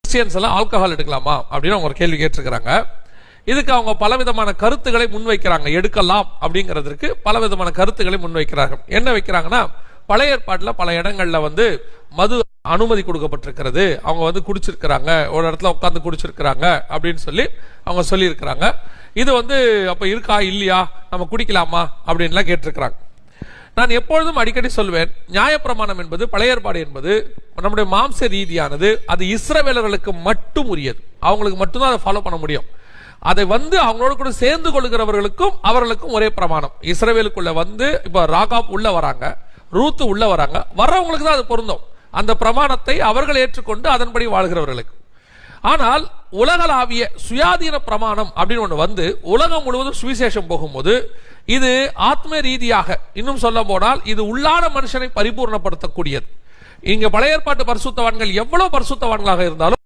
Christians எல்லாம் alcohol எடுக்கலாமா அப்படின்னு அவங்க ஒரு கேள்வி கேட்டிருக்கிறாங்க. இதுக்கு அவங்க பலவிதமான கருத்துக்களை முன்வைக்கிறாங்க. எடுக்கலாம் அப்படிங்கிறதுக்கு பலவிதமான கருத்துக்களை முன்வைக்கிறார்கள். என்ன வைக்கிறாங்கன்னா, பழைய ஏற்பாட்டில் பல இடங்கள்ல மது அனுமதி கொடுக்கப்பட்டிருக்கிறது, அவங்க குடிச்சிருக்கிறாங்க, ஒரு இடத்துல உட்காந்து குடிச்சிருக்கிறாங்க அப்படின்னு சொல்லி அவங்க சொல்லியிருக்கிறாங்க. இது அப்ப இருக்கா இல்லையா, நம்ம குடிக்கலாமா அப்படின்லாம் கேட்டிருக்கிறாங்க. நான் எப்பொழுதும் அடிக்கடி சொல்வேன், நியாயப்பிரமாணம் என்பது, பழைய ஏற்பாடு என்பது நம்முடைய மாம்ச ரீதியானது. அது இஸ்ரவேலர்களுக்கு மட்டும் உரியது, அவங்களுக்கு மட்டும்தான் அதை ஃபாலோ பண்ண முடியும். அதை அவங்களோட கூட சேர்ந்து கொள்கிறவர்களுக்கும் அவர்களுக்கும் ஒரே பிரமாணம். இஸ்ரவேலுக்குள்ள இப்ப ராகாப் உள்ள வராங்க, ரூத்து உள்ள வராங்க, வர்றவங்களுக்கு தான் அது பொருந்தும். அந்த பிரமாணத்தை அவர்கள் ஏற்றுக்கொண்டு அதன்படி வாழ்கிறவர்களுக்கு. ஆனால் உலகளாவிய சுயாதீன பிரமாணம் அப்படின்னு ஒண்ணு உலகம் முழுவதும் சுவிசேஷம் போகும்போது, இது ஆத்ம ரீதியாக, இன்னும் சொல்ல போனால் இது உள்ளான மனுஷனை பரிபூர்ணப்படுத்தக்கூடியது. இங்க பழைய ஏற்பாட்டு பரிசுத்தவான்கள் எவ்வளவு பரிசுத்தவான்களாக இருந்தாலும்